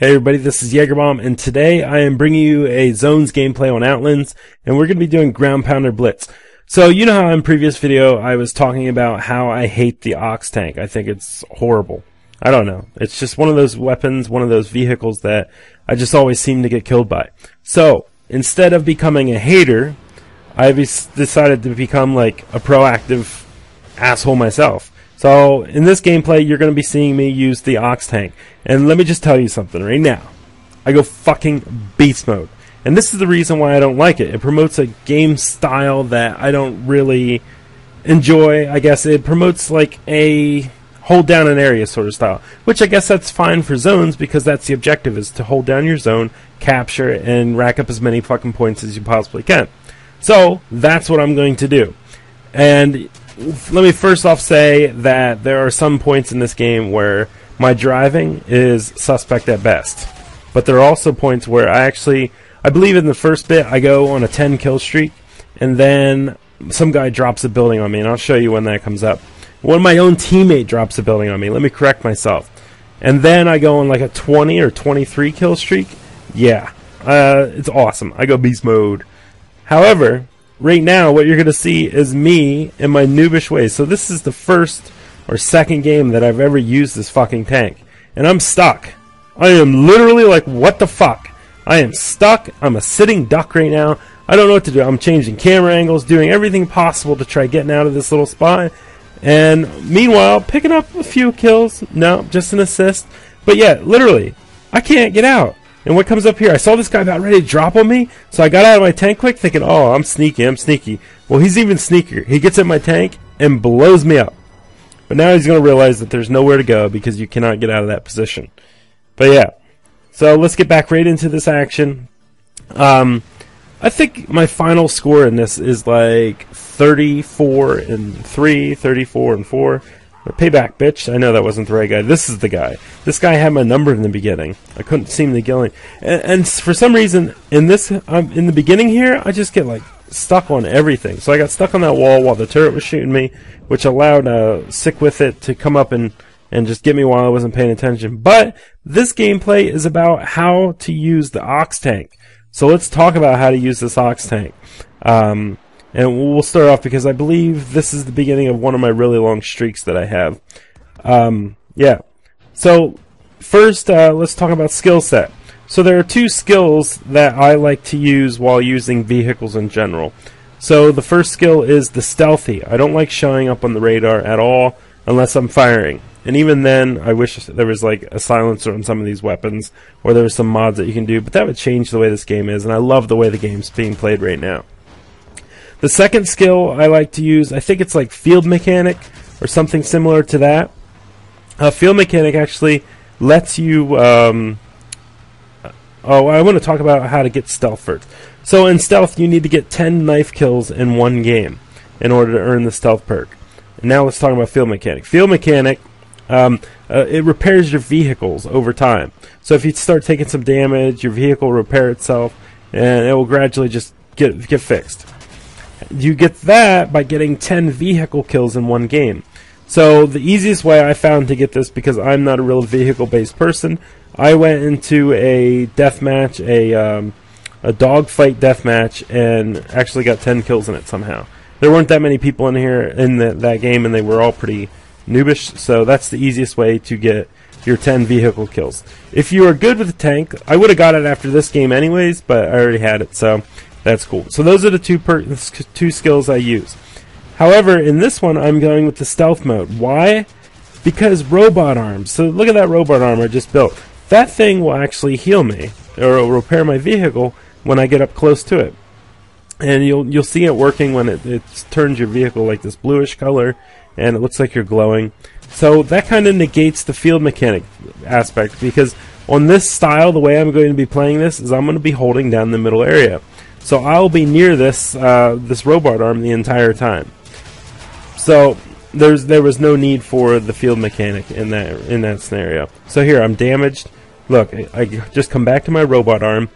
Hey everybody, this is iiJagerii, and today I am bringing you a Zones gameplay on Outlands, and we're going to be doing Ground Pounder Blitz. So you know how in previous video I was talking about how I hate the Ox Tank. I think it's horrible. I don't know. It's just one of those weapons, one of those vehicles that I just always seem to get killed by. So instead of becoming a hater, I've decided to become like a proactive asshole myself. So in this gameplay, you're going to be seeing me use the Ox Tank. And let me just tell you something right now. I go fucking beast mode. And this is the reason why I don't like it. It promotes a game style that I don't really enjoy. I guess it promotes like a hold down an area sort of style. Which I guess that's fine for zones because that's the objective, is to hold down your zone, capture it, and rack up as many fucking points as you possibly can. So that's what I'm going to do. And let me first off say that there are some points in this game where my driving is suspect at best. But there are also points where I believe in the first bit I go on a 10 kill streak, and then some guy drops a building on me, and I'll show you when that comes up. When my own teammate drops a building on me, let me correct myself. And then I go on like a 20 or 23 kill streak. Yeah, it's awesome. I go beast mode. However, right now, what you're going to see is me in my noobish ways. So this is the first or second game that I've ever used this fucking tank. And I'm stuck. I am literally like, what the fuck? I am stuck. I'm a sitting duck right now. I don't know what to do. I'm changing camera angles, doing everything possible to try getting out of this little spot. And meanwhile, picking up a few kills. No, just an assist. But yeah, literally, I can't get out. And what comes up here, I saw this guy about ready to drop on me, so I got out of my tank quick thinking, oh, I'm sneaky. Well, he's even sneakier. He gets in my tank and blows me up. But now he's going to realize that there's nowhere to go because you cannot get out of that position. But yeah, so let's get back right into this action. I think my final score in this is like 34-3, 34-4. Payback, bitch. I know that wasn't the right guy. This is the guy. This guy had my number in the beginning. I couldn't seem to get in. And for some reason, in the beginning here, I just get like stuck on everything. So I got stuck on that wall while the turret was shooting me, which allowed Sick With It to come up and just get me while I wasn't paying attention. But this gameplay is about how to use the Ox Tank. So let's talk about how to use this Ox Tank. And we'll start off because I believe this is the beginning of one of my really long streaks that I have. Yeah. So first, let's talk about skill set. So there are two skills that I like to use while using vehicles in general. So the first skill is the stealthy. I don't like showing up on the radar at all unless I'm firing. And even then, I wish there was like a silencer on some of these weapons, or there was some mods that you can do, but that would change the way this game is, and I love the way the game's being played right now. The second skill I like to use, I think it's like Field Mechanic or something similar to that. Field Mechanic actually lets you... I want to talk about how to get stealth first. So in stealth, you need to get 10 knife kills in one game in order to earn the stealth perk. And now let's talk about Field Mechanic. Field Mechanic, it repairs your vehicles over time. So if you start taking some damage, your vehicle will repair itself, and it will gradually just get fixed. You get that by getting 10 vehicle kills in one game. So the easiest way I found to get this, because I'm not a real vehicle-based person, I went into a deathmatch, a dogfight deathmatch, and actually got 10 kills in it somehow. There weren't that many people in here in that game, and they were all pretty noobish, so that's the easiest way to get your 10 vehicle kills. If you are good with the tank, I would have got it after this game anyways, but I already had it, so... that's cool. So those are the two skills I use. However, in this one, I'm going with the stealth mode. Why? Because robot arms. So look at that robot arm I just built. That thing will actually heal me, or it'll repair my vehicle when I get up close to it. And you'll see it working when it turns your vehicle like this bluish color, and it looks like you're glowing. So that kind of negates the field mechanic aspect, because on this style, the way I'm going to be playing this is I'm going to be holding down the middle area. So I'll be near this robot arm the entire time. So there was no need for the field mechanic in that scenario. So here I'm damaged. Look, I just come back to my robot arm,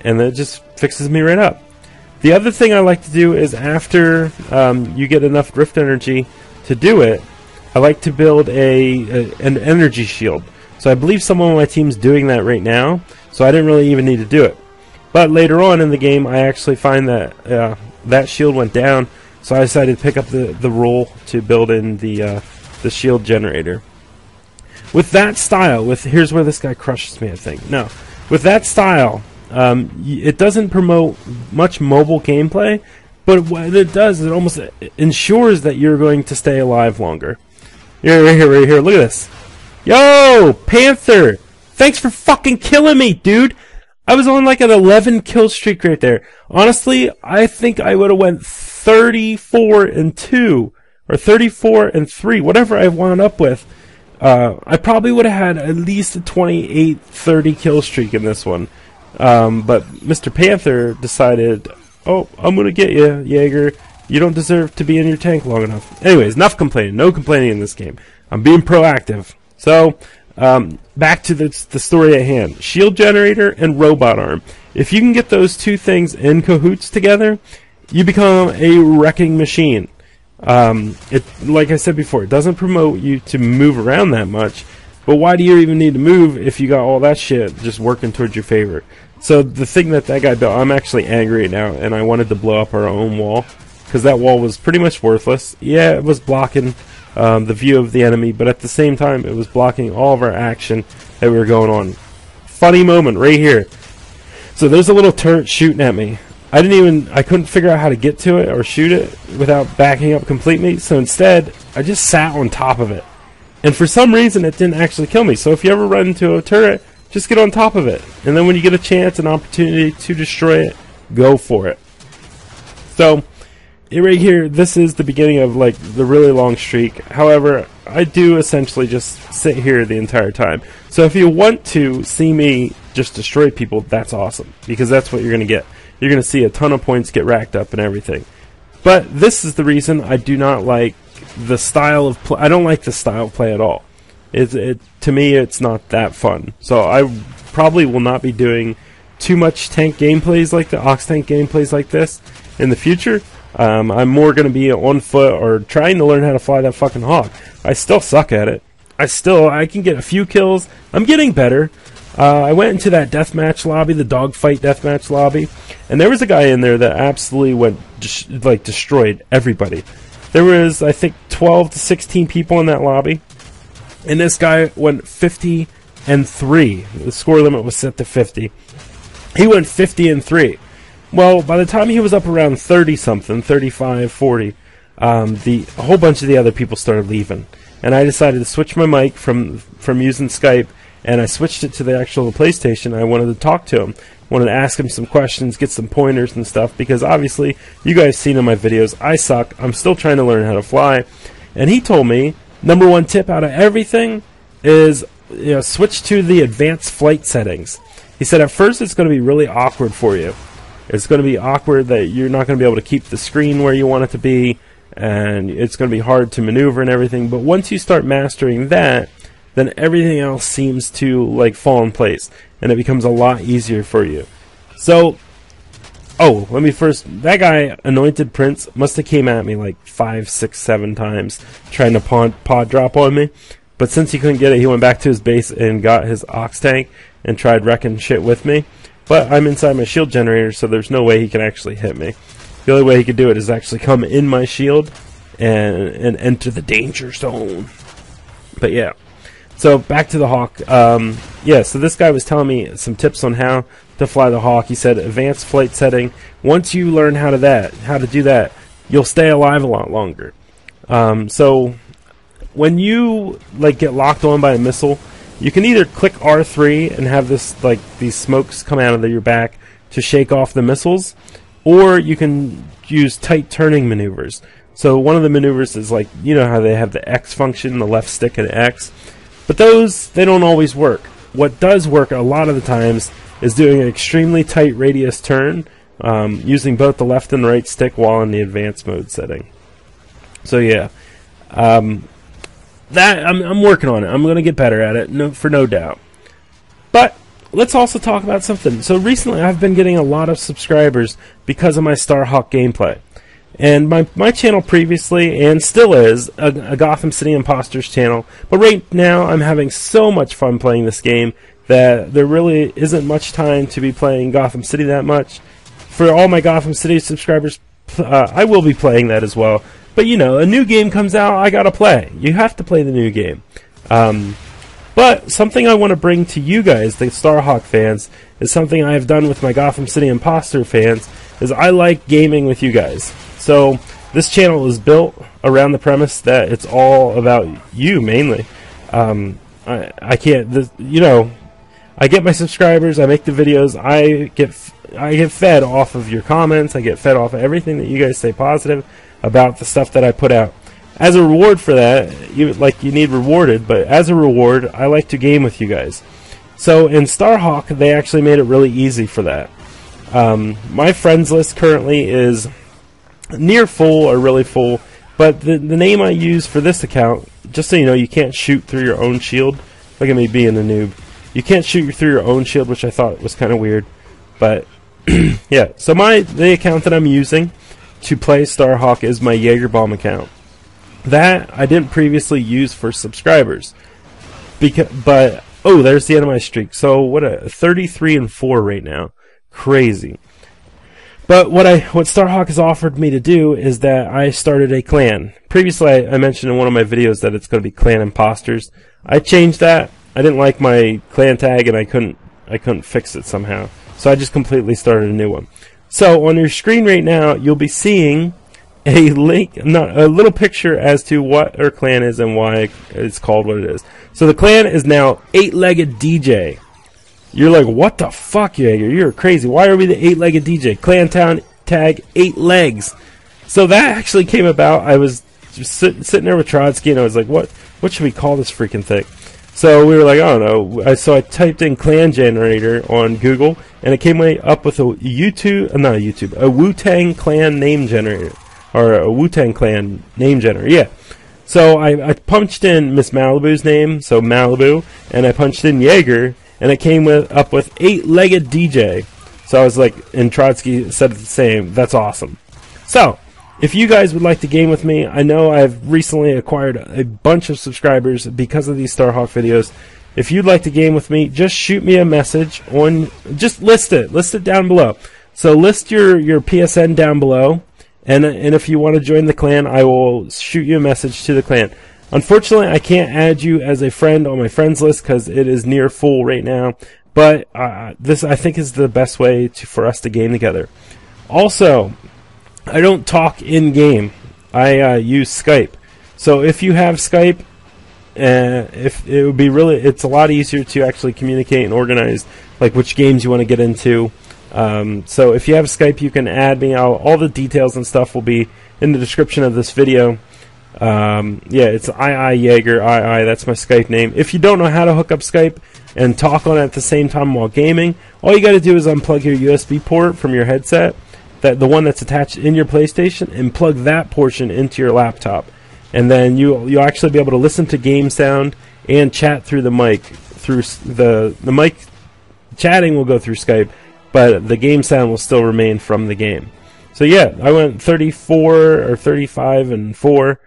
and it just fixes me right up. The other thing I like to do is after you get enough drift energy to do it, I like to build an energy shield. So I believe someone on my team's doing that right now, so I didn't really even need to do it. But later on in the game, I actually find that that shield went down, so I decided to pick up the role to build in the shield generator. With that style, here's where this guy crushes me, I think. No, with that style, it doesn't promote much mobile gameplay, but what it does, it almost ensures that you're going to stay alive longer. Right here, look at this. Yo, Panther! Thanks for fucking killing me, dude! I was on like an 11 kill streak right there. Honestly, I think I would have went 34-2, or 34-3, whatever I wound up with. I probably would have had at least a 28-30 kill streak in this one. But Mr. Panther decided, oh, I'm gonna get you, Jaeger. You don't deserve to be in your tank long enough. Anyways, enough complaining. No complaining in this game. I'm being proactive. So, back to the story at hand. Shield generator and robot arm. If you can get those two things in cahoots together, you become a wrecking machine. Like I said before, it doesn't promote you to move around that much. But why do you even need to move if you got all that shit just working towards your favor? So the thing that guy built, I'm actually angry right now, and I wanted to blow up our own wall, because that wall was pretty much worthless. Yeah, it was blocking the view of the enemy, but at the same time, it was blocking all of our action that we were going on. Funny moment right here. So there's a little turret shooting at me. I couldn't figure out how to get to it or shoot it without backing up completely, so instead, I just sat on top of it. And for some reason, it didn't actually kill me. So if you ever run into a turret, just get on top of it. And then when you get a chance, an opportunity to destroy it, go for it. So, right here, this is the beginning of like the really long streak. However, I do essentially just sit here the entire time. So if you want to see me just destroy people, that's awesome. Because that's what you're going to get. You're going to see a ton of points get racked up and everything. But this is the reason I do not like the style of play. I don't like the style of play at all. To me, it's not that fun. So I probably will not be doing too much tank gameplays like the Ox Tank gameplays like this in the future. I'm more going to be on foot or trying to learn how to fly that fucking hawk. I still suck at it. I can get a few kills. I'm getting better. I went into that deathmatch lobby, the dogfight deathmatch lobby, and there was a guy in there that absolutely destroyed everybody. There was, I think, 12 to 16 people in that lobby, and this guy went 50-3. The score limit was set to 50. He went 50-3. Well, by the time he was up around 30-something, 35, 40, a whole bunch of the other people started leaving, and I decided to switch my mic from using Skype, and I switched it to the actual PlayStation. I wanted to talk to him. Wanted to ask him some questions, get some pointers and stuff, because obviously, you guys seen in my videos, I suck. I'm still trying to learn how to fly. And he told me, number one tip out of everything is, switch to the advanced flight settings. He said at first it's going to be really awkward for you. It's going to be awkward that you're not going to be able to keep the screen where you want it to be, and it's going to be hard to maneuver and everything. But once you start mastering that, then everything else seems to fall in place, and it becomes a lot easier for you. So, that guy, Anointed Prince, must have came at me like 5, 6, 7 times trying to pod drop on me. But since he couldn't get it, he went back to his base and got his Ox Tank and tried wrecking shit with me. But I'm inside my shield generator, so there's no way he can actually hit me. The only way he could do it is actually come in my shield and enter the danger zone. But yeah. So back to the Hawk. So this guy was telling me some tips on how to fly the Hawk. He said advanced flight setting. Once you learn how to do that, you'll stay alive a lot longer. So when you get locked on by a missile, you can either click R3 and have these smokes come out of your back to shake off the missiles, or you can use tight turning maneuvers. So one of the maneuvers is how they have the X function, the left stick and X. But those, they don't always work. What does work a lot of the times is doing an extremely tight radius turn, using both the left and the right stick while in the advanced mode setting. So yeah, I'm working on it. I'm going to get better at it, for no doubt. But let's also talk about something. So recently I've been getting a lot of subscribers because of my Starhawk gameplay. And my channel previously, and still is, a Gotham City Imposters channel. But right now, I'm having so much fun playing this game that there really isn't much time to be playing Gotham City that much. For all my Gotham City subscribers, I will be playing that as well. But you know, a new game comes out, I gotta play. You have to play the new game. But something I want to bring to you guys, the Starhawk fans, is something I have done with my Gotham City Imposter fans, is I like gaming with you guys. So this channel is built around the premise that it's all about you mainly. I can't, you know, I get my subscribers, I make the videos, I get fed off of your comments, I get fed off of everything that you guys say positive about the stuff that I put out. As a reward for that, you need rewarded, but as a reward, I like to game with you guys. So in Starhawk, they actually made it really easy for that. My friends list currently is near full or really full, but the name I use for this account, just so you know, you can't shoot through your own shield. Look at me being a noob. You can't shoot through your own shield, which I thought was kind of weird. But yeah, so the account that I'm using to play Starhawk is my iiJagerii account. That I didn't previously use for subscribers, but oh, there's the end of my streak. So what, 33-4 right now, crazy. But what Starhawk has offered me to do is that I started a clan. Previously, I mentioned in one of my videos that it's going to be Clan Imposters. I changed that. I didn't like my clan tag, and I couldn't fix it somehow. So I just completely started a new one. So on your screen right now, you'll be seeing a link, a little picture as to what our clan is and why it's called what it is. So the clan is now 8-Legged DJ. You're like, what the fuck, Jaeger? You're crazy. Why are we the 8-Legged DJ? Clan town tag 8 legs. So that actually came about. I was just sitting there with Trotsky, and I was like, what should we call this freaking thing? So we were like, I don't know. So I typed in clan generator on Google, and it came up with a Wu-Tang clan name generator. Or a Wu-Tang Clan name generator, yeah. So I punched in Miss Malibu's name, so Malibu, and I punched in Jaeger, and it came up with 8-Legged DJ. So I was like, and Trotsky said the same. That's awesome. So if you guys would like to game with me, I know I've recently acquired a bunch of subscribers because of these Starhawk videos. If you'd like to game with me, just shoot me a message on, just list it down below. So list your PSN down below. And if you want to join the clan, I will shoot you a message to the clan. Unfortunately, I can't add you as a friend on my friends list because it is near full right now. But this, I think, is the best way for us to game together. Also, I don't talk in-game. I use Skype. So if you have Skype, it's a lot easier to actually communicate and organize like which games you want to get into. So if you have Skype, you can add me. All the details and stuff will be in the description of this video. Yeah, it's iiJagerii. That's my Skype name. If you don't know how to hook up Skype and talk on it at the same time while gaming, all you got to do is unplug your USB port from your headset, the one that's attached in your PlayStation, and plug that portion into your laptop. And then you'll actually be able to listen to game sound and chat through the mic. Through the mic, chatting will go through Skype, but the game sound will still remain from the game. So yeah, I went 34 or 35-4.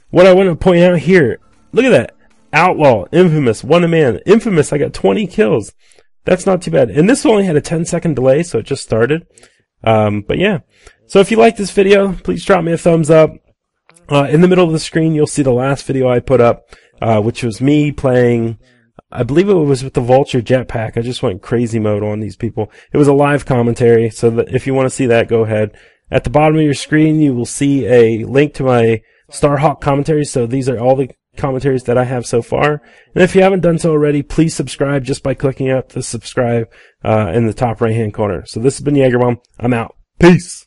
What I want to point out here, look at that. Outlaw, Infamous, one-man. Infamous, I got 20 kills. That's not too bad. And this only had a 10-second delay, so it just started. But yeah. So if you like this video, please drop me a thumbs up. In the middle of the screen, you'll see the last video I put up, which was me playing, I believe it was with the Vulture jetpack. I just went crazy mode on these people. It was a live commentary, so that if you want to see that, go ahead. At the bottom of your screen, you will see a link to my Starhawk commentaries. So these are all the commentaries that I have so far. And if you haven't done so already, please subscribe just by clicking up the subscribe in the top right-hand corner. So this has been iiJagerii. I'm out. Peace.